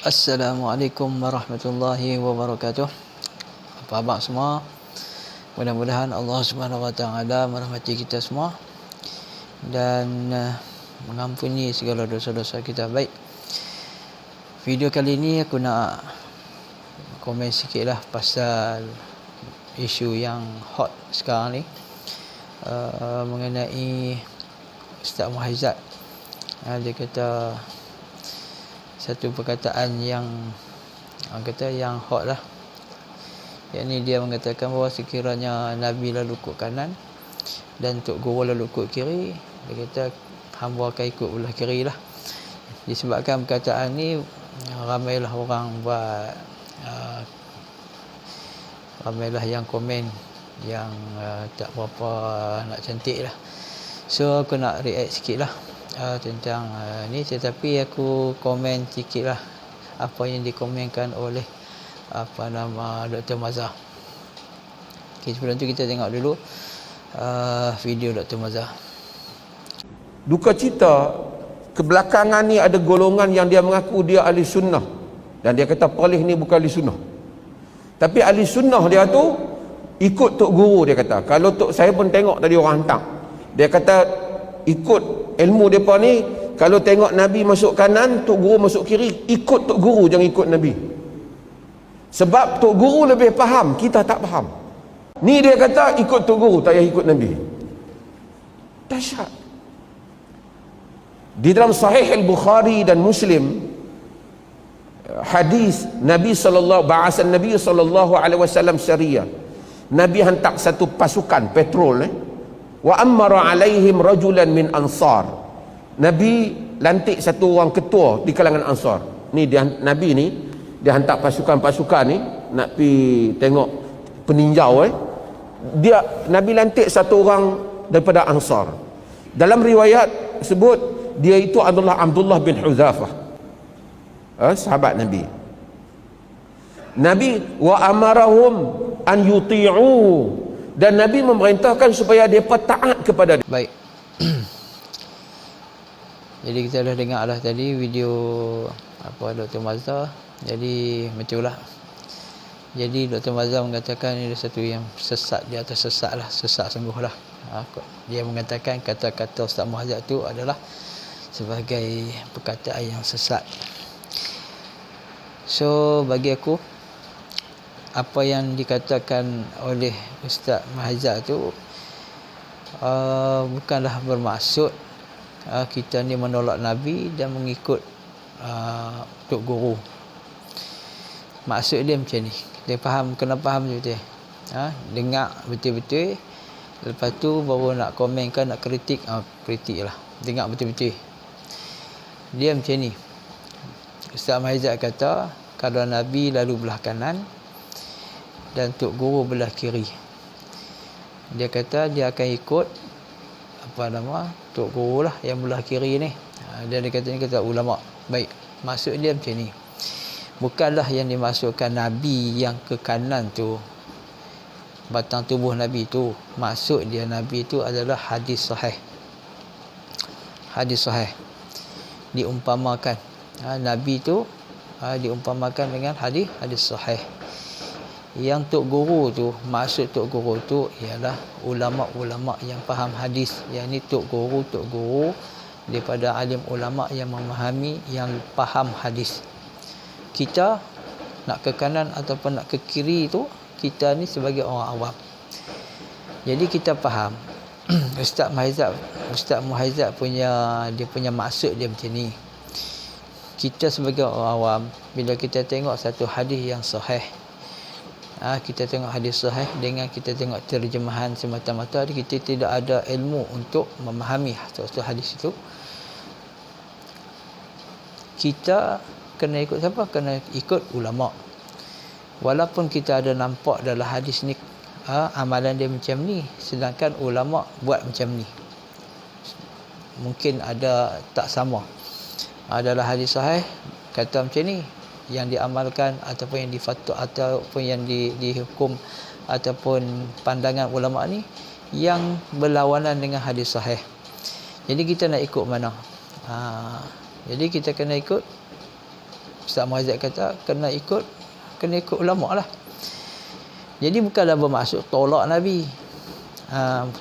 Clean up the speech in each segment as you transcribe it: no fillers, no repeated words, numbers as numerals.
Assalamualaikum warahmatullahi wabarakatuh. Apa khabar semua? Mudah-mudahan Allah Subhanahu wa taala merahmati kita semua dan mengampuni segala dosa-dosa kita. Baik. Video kali ini aku nak komen sikitlah pasal isu yang hot sekarang ni, mengenai Ustaz Muhaizat. Dia kata satu perkataan yang yang hot lah. Yang ni dia mengatakan bahawa sekiranya Nabi lalu kut kanan dan Tok Guru lalu kut kiri, dia kata hamba akan ikut belah kiri lah. Disebabkan perkataan ni ramailah orang buat ramailah yang komen yang tak berapa nak cantik lah. So aku nak react sikit lah tentang ni, tetapi aku komen sikit lah apa yang dikomenkan oleh Dr. Mazhar. Okay, sebelum tu kita tengok dulu video Dr. Mazhar. Duka cita kebelakangan ni ada golongan yang dia mengaku dia ahli sunnah, dan dia kata Polih ni bukan ahli sunnah, tapi ahli sunnah dia tu ikut Tok Guru. Dia kata kalau Tok, saya pun tengok tadi orang hantar, dia kata ikut ilmu mereka ni, kalau tengok Nabi masuk kanan, Tok Guru masuk kiri, ikut Tok Guru, jangan ikut Nabi. Sebab Tok Guru lebih faham, kita tak faham. Ni dia kata ikut Tok Guru, tak payah ikut Nabi. Dahsyat. Di dalam Sahih Al-Bukhari dan Muslim, hadis Nabi sallallahu alaihi wasallam syariah, Nabi hantar satu pasukan petrol, wa ammara alaihim rajulan min ansar. Nabi lantik satu orang ketua di kalangan ansar. Ni dia, Nabi ni dia hantar pasukan-pasukan ni nak pi tengok peninjau. Dia Nabi lantik satu orang daripada ansar. Dalam riwayat sebut dia itu adalah Abdullah bin Huzafah, sahabat Nabi. Nabi wa amarahum an yuti'u, dan Nabi memerintahkan supaya mereka taat kepada dia. Baik. Jadi kita dah dengar lah tadi video Dr. Mazhar. Jadi betul lah. Jadi Dr. Mazhar mengatakan ini satu yang sesat di atas sesat lah, sesat sungguh lah. Dia mengatakan kata-kata Ustaz Muhaizat tu adalah sebagai perkataan yang sesat. So bagi aku, apa yang dikatakan oleh Ustaz Muhaizat tu bukanlah bermaksud kita ni menolak Nabi dan mengikut Tok Guru. Maksud dia macam ni. Dia faham, kena faham betul. Dengar betul-betul, lepas tu baru nak komenkan, nak kritik, kritik lah. Dengar betul-betul. Dia macam ni. Ustaz Muhaizat kata kalau Nabi lalu belah kanan dan Tok Guru belah kiri, dia kata dia akan ikut Tok Guru lah yang belah kiri ni. Dia kata ulama. Baik, maksud dia macam ni. Bukanlah yang dimasukkan Nabi yang ke kanan tu batang tubuh Nabi tu. Maksud dia Nabi tu adalah hadis sahih. Hadis sahih diumpamakan, Nabi tu diumpamakan dengan hadis sahih. Yang Tok Guru tu, maksud Tok Guru tu ialah ulama-ulama yang faham hadis. Yang ni Tok Guru daripada alim ulama yang memahami, yang faham hadis. Kita nak ke kanan ataupun nak ke kiri tu, kita ni sebagai orang awam. Jadi kita faham Ustaz Muhaizat punya maksud dia macam ni. Kita sebagai orang awam, bila kita tengok satu hadis yang sahih, kita tengok hadis sahih dengan kita tengok terjemahan semata-mata, kita tidak ada ilmu untuk memahami satu hadis itu, kita kena ikut siapa? Kena ikut ulama. Walaupun kita ada nampak dalam hadis ni amalan dia macam ni, sedangkan ulama buat macam ni, mungkin ada tak sama. Dalam hadis sahih kata macam ni, yang diamalkan ataupun yang difatwa ataupun yang dihukum ataupun pandangan ulama ni yang berlawanan dengan hadis sahih. Jadi kita nak ikut mana? Jadi kita kena ikut Ustaz Muhazzab kata kena ikut ulama lah. Jadi bukanlah bermaksud tolak Nabi.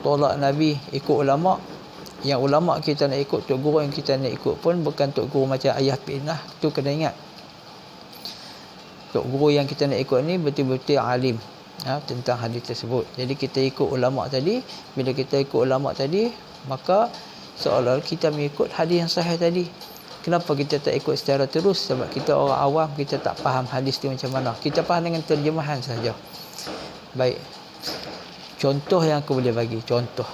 Tolak Nabi, ikut ulama. Yang ulama kita nak ikut, tok guru yang kita nak ikut pun bukan tok guru macam ayah pinah. Tu kena ingat. Tok guru yang kita nak ikut ni betul-betul alim tentang hadis tersebut. Jadi kita ikut ulama tadi. Bila kita ikut ulama tadi, maka seolah kita mengikut hadis yang sahih tadi. Kenapa kita tak ikut secara terus? Sebab kita orang awam, kita tak faham hadis tu macam mana. Kita faham dengan terjemahan saja. Baik. Contoh yang aku boleh bagi, contoh.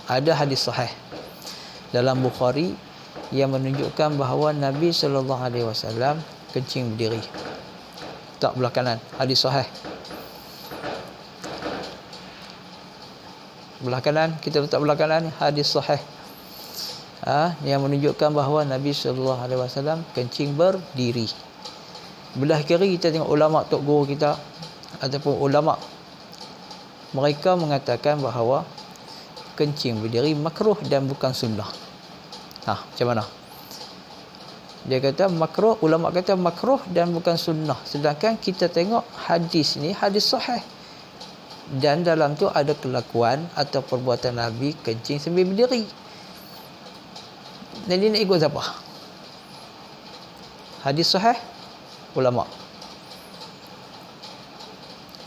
Ada hadis sahih dalam Bukhari yang menunjukkan bahawa Nabi SAW kencing berdiri. Tak belah kanan. Hadis sahih. Belah kanan, kita letak belah kanan, hadis sahih. Yang menunjukkan bahawa Nabi SAW kencing berdiri. Belah kiri kita tengok ulama tok guru kita ataupun ulama, mereka mengatakan bahawa kencing berdiri makruh dan bukan sunnah. Macam mana? Dia kata makruh, ulama kata makruh dan bukan sunnah. Sedangkan kita tengok hadis ni hadis sahih. Dan dalam tu ada kelakuan atau perbuatan Nabi kencing sambil berdiri. Jadi nak ikut siapa? Hadis sahih, ulama.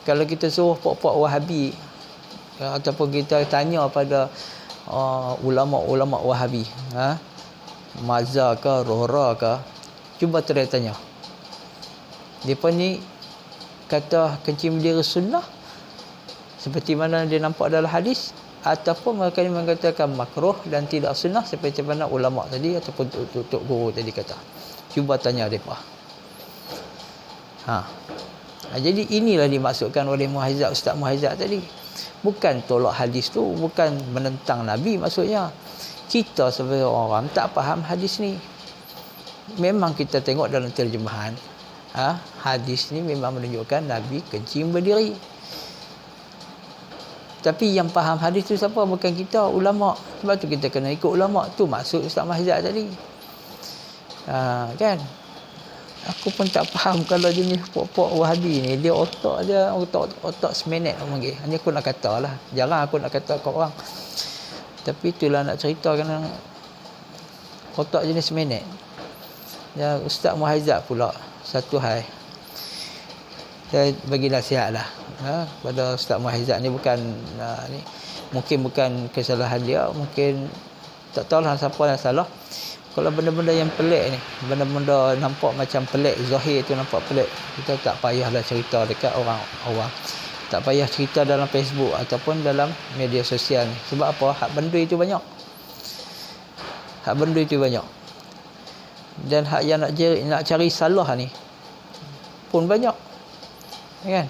Kalau kita suruh puak-puak Wahabi ataupun kita tanya pada ulama-ulama Wahabi, Mazhar ke, Rohra ke, cuba tanya. Depa ni kata kencing berdiri sunnah seperti mana dia nampak dalam hadis, ataupun mereka ni mengatakan makruh dan tidak sunnah seperti mana ulama tadi ataupun tok guru tadi kata. Cuba tanya depa. Jadi inilah dimaksudkan oleh Ustaz Muhazzab tadi. Bukan tolak hadis tu, bukan menentang Nabi maksudnya. Kita sebagai orang tak faham hadis ni. Memang kita tengok dalam terjemahan, hadis ni memang menunjukkan Nabi kencing berdiri. Tapi yang faham hadis tu siapa? Bukan kita, ulama. Sebab tu kita kena ikut ulama. Tu maksud Ustaz Muhazzab tadi. Kan? Aku pun tak faham kalau jenis puak-puak Wahabi ni, dia otak semenet orang panggil. Hanya aku nak kata lah. Jarang aku nak kata kat orang. Tapi itulah nak cerita kerana otak jenis semenet. Ya, Ustaz Muhazzab pula satu hal saya bagi nasihat lah pada Ustaz Muhazzab ni, bukan ni mungkin bukan kesalahan dia, mungkin tak tahulah siapa yang salah. Kalau benda-benda yang pelik ni, benda-benda nampak macam pelik, zahir tu nampak pelik, kita tak payahlah cerita dekat orang awam. Tak payah cerita dalam Facebook ataupun dalam media sosial ni. Sebab apa? Hak benda itu banyak. Dan hak yang nak cari salah ni pun banyak. Kan?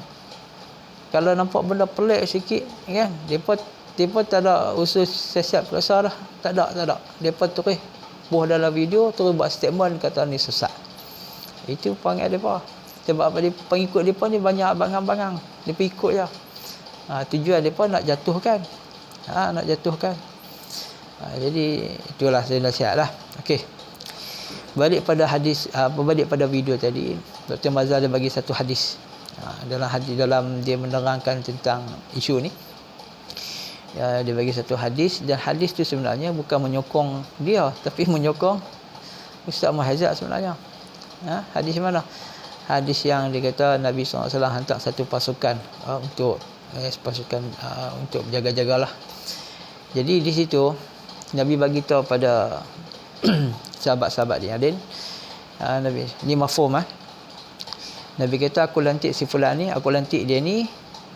Kalau nampak benda pelik sikit, kan? Depa tak ada usus siap kelasa dah. Tak ada. Depa terus buah dalam video, terus buat statement kata ni sesat. Itu panggil depa. Sebab apa? Dia pengikut depa ni banyak bangang-bangang. Depa ikut je. Tujuan depa nak jatuhkan. Jadi itulah saya nasihatlah. Okey. Balik pada video tadi, Dr. Mazhar dia bagi satu hadis. Dalam dia menerangkan tentang isu ni. Dia bagi satu hadis, dan hadis tu sebenarnya bukan menyokong dia, tapi menyokong Ustaz Muhazzab sebenarnya. Hadis mana? Hadis yang dia kata Nabi SAW hantar satu pasukan untuk berjaga-jagalah. Jadi di situ Nabi bagi tahu pada sahabat-sahabat dia, Nabi ni mafhum Nabi kata, aku lantik si fulan ni, aku lantik dia ni,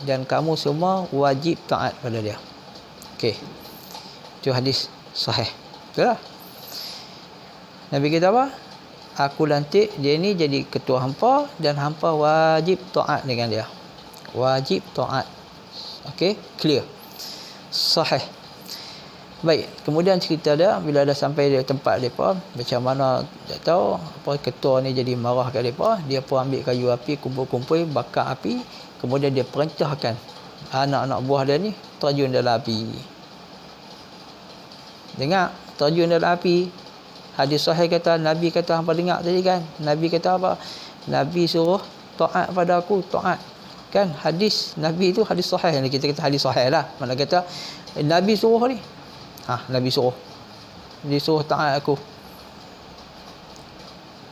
dan kamu semua wajib taat pada dia. Okey. Itu hadis sahih. Betul tak? Nabi kata apa? Aku lantik dia ni jadi ketua hampa, dan hampa wajib taat dengan dia. Wajib taat. Okey, clear. Sahih. Baik, kemudian cerita dia bila dah sampai di tempat depa, macam mana tak tahu apa ketua ni jadi marah kat depa, dia pun ambil kayu api, kumpul-kumpul, bakar api, kemudian dia perintahkan anak-anak buah dia ni terjun dalam api. Dengar, terjun dalam api. Hadis sahih kata, Nabi kata, hampa dengar tadi kan, Nabi kata apa? Nabi suruh taat pada aku, taat. Kan hadis Nabi itu hadis sahih, kita kata hadis sahih lah. Mana kata Nabi suruh ni. Nabi suruh. Dia suruh taat aku.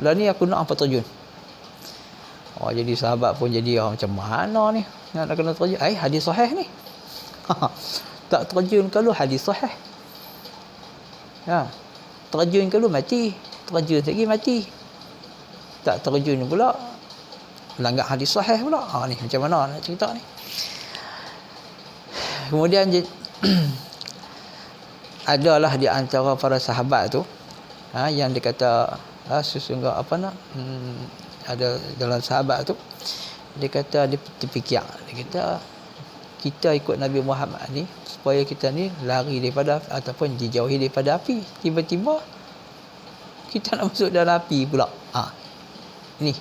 Lah ni aku nak apa terjun. Jadi sahabat pun jadi macam mana ni? Nak kena terjun. Hadis sahih ni. Tak terjun kalau hadis sahih. Terjun kalau mati. Terjun lagi mati. Tak terjun pula langgar hadis sahih pula. Ni macam mana nak cerita ni? Kemudian adalah di antara para sahabat tu yang dia kata sesungguhnya ada dalam sahabat tu dia kata, dia terfikir, dia kata kita ikut Nabi Muhammad ni supaya kita ni lari daripada ataupun dijauhi daripada api. Tiba-tiba kita nak masuk dalam api pula. Ni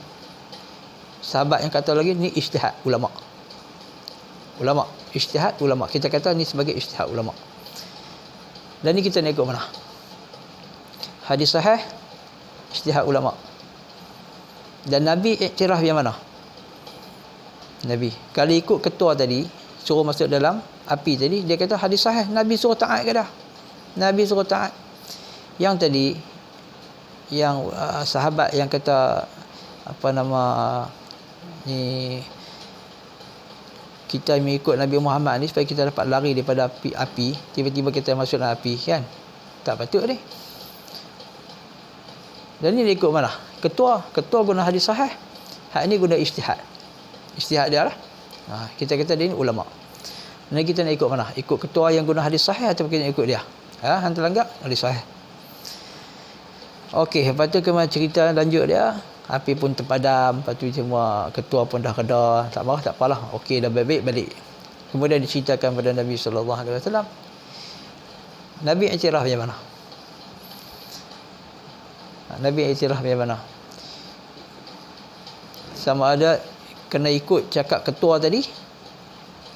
sahabat yang kata lagi ni ijtihad ulama. Ijtihad ulama. Kita kata ni sebagai ijtihad ulama. Dan ni kita nak ikut mana? Hadis sahih, ijtihad ulama. Dan Nabi iktiraf yang mana? Nabi. Kalau ikut ketua tadi, suruh masuk dalam api tadi, dia kata hadis sahih, Nabi suruh taat ke dah? Nabi suruh taat. Yang tadi, yang sahabat yang kata ni, kita mengikut Nabi Muhammad ni supaya kita dapat lari daripada api, tiba-tiba kita masuk dalam api, kan? Tak patut ni. Dan ni dia ikut mana? Ketua guna hadis sahih. Hak ni guna ijtihad. Ijtihad dia lah. Kita kata dia ni ulama. Dan kita nak ikut mana? Ikut ketua yang guna hadis sahih atau kita nak ikut dia? Hang terlanggar hadis sahih. Okey, lepas tu kemudian cerita lanjut dia. Api pun terpadam, lepas tu semua ketua pun dah reda, tak marah, tak apalah. Okey, dah baik-baik balik. Kemudian diceritakan pada Nabi SAW. Nabi iktiraf yang mana? Nabi iktiraf yang mana? Sama ada kena ikut cakap ketua tadi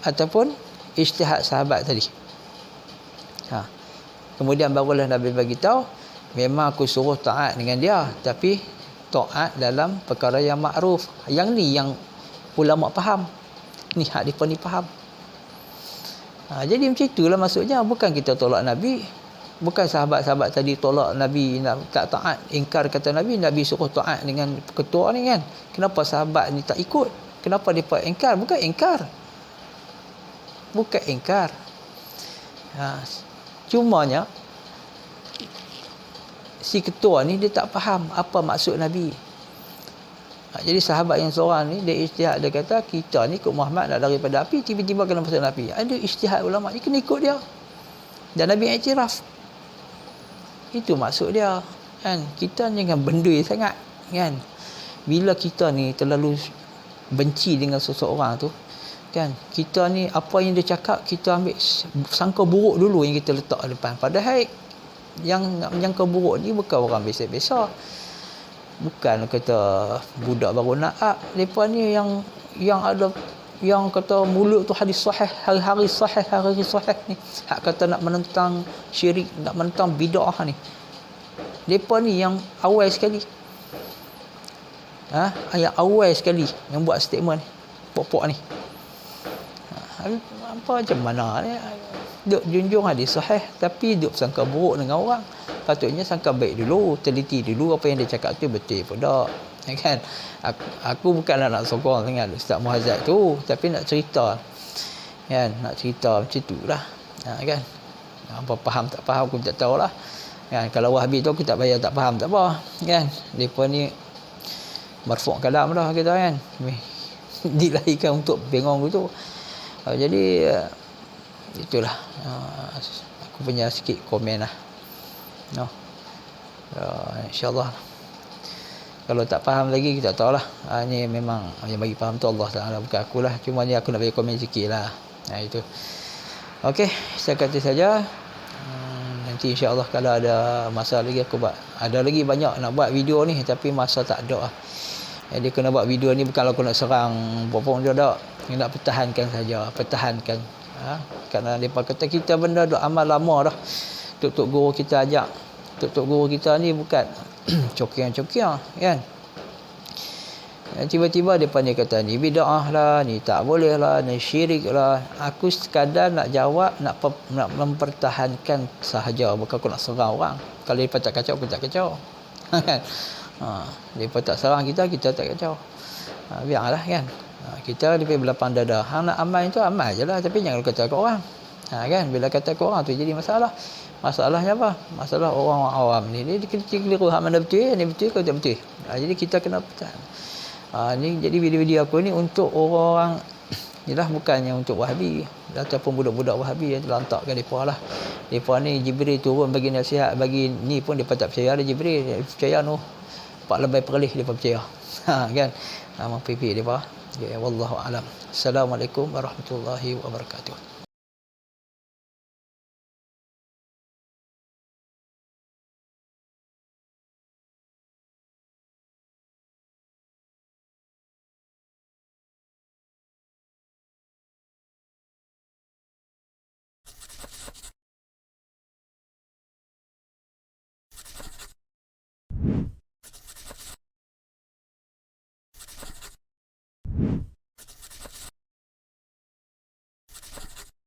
ataupun ijtihad sahabat tadi. Kemudian barulah Nabi bagi tahu, memang aku suruh taat dengan dia, tapi taat dalam perkara yang makruf. Yang ni yang ulama faham. Ni hak depa ni faham. Jadi macam itulah maksudnya, bukan kita tolak Nabi, bukan sahabat-sahabat tadi tolak Nabi, tak taat, ingkar kata Nabi, Nabi suruh taat dengan ketua ni kan. Kenapa sahabat ni tak ikut? Kenapa depa ingkar? Bukan ingkar. Cumanya si ketua ni dia tak faham apa maksud Nabi. Jadi sahabat yang seorang ni dia ijtihad, dia kata kita ni ikut Muhammad nak daripada api, tiba-tiba kena masuk dalam api. Ada ijtihad ulama, dia kena ikut dia. Dan Nabi iktiraf. Itu maksud dia. Kan? Kita jangan bendui sangat, kan? Bila kita ni terlalu benci dengan seseorang tu, kan? Kita ni apa yang dia cakap kita ambil sangka buruk dulu yang kita letak depan. Padahal yang keburuk ni bukan orang biasa-biasa. Bukan kata budak baru naak. Mereka ni yang ada, yang kata mulut tu hadis sahih, hari-hari sahih ni. Hak kata nak menentang syirik, nak menentang bid'ah ni. Mereka ni yang awal sekali. Yang awal sekali yang buat statement ni. Pok-pok ni. Apa macam mana ni? Duk junjung hadis sahih tapi duk sangka buruk dengan orang. Patutnya sangka baik dulu, teliti dulu apa yang dia cakap tu betul apa tak, kan? Aku bukanlah nak sokong dengan Ustaz Muhazzad tu, tapi nak cerita, kan? Nak cerita macam itulah, kan? Apa faham tak faham aku tak tahulah, kan? Kalau Wahabi tu aku tak payah tak faham tak apa, kan? Depa ni marfu' kalam dah kita, kan? Dilahirkan untuk bengong gitu. Jadi itulah aku punya sikit komen lah. InsyaAllah kalau tak faham lagi kita tahulah. Ni memang yang bagi faham tu Allah Ta'ala, bukan akulah. Cuma ni aku nak bagi komen sikit lah. Itu. Okey, saya kata saja. Nanti insyaAllah kalau ada masa lagi aku buat. Ada lagi banyak nak buat video ni tapi masa tak ada lah. Jadi kena buat video ni bukanlah aku nak serang popong dia tak. Nak pertahankan saja, pertahankan. Kerana mereka kata kita benda duk amal lama dah. Tok guru kita ajak tok guru kita ni bukan cokiang-cokiang kan. Tiba-tiba depa ni kata ni bid'ah lah, ni tak boleh lah, ni syirik lah. Aku sekadar nak jawab, nak mempertahankan sahaja, bukan aku nak serang orang. Kalau depa tak kacau, aku tak kacau. Kan? Depa tak serang kita, kita tak kacau. Biarlah kan. Kita lebih berlapang dada. Hang nak amal itu amal je lah, tapi jangan kata kat orang. Kan, bila kata kat orang tu jadi masalah. Masalahnya apa? Masalah orang awam ni dia keliru hak mana betul, ni betul ke tak betul. Jadi kita kena pertahan. Ni jadi video-video aku ni untuk orang jelah, bukannya untuk Wahabi ataupun budak-budak Wahabi yang lantakkan depa lah. Depa ni Jibril turun bagi nasihat, bagi ni pun depa tak percaya ada Jibril, dia percaya noh 4 lebih perlis depa percaya. Kan. Mempipi depa. Ya wallahu alam. Assalamualaikum warahmatullahi wabarakatuh.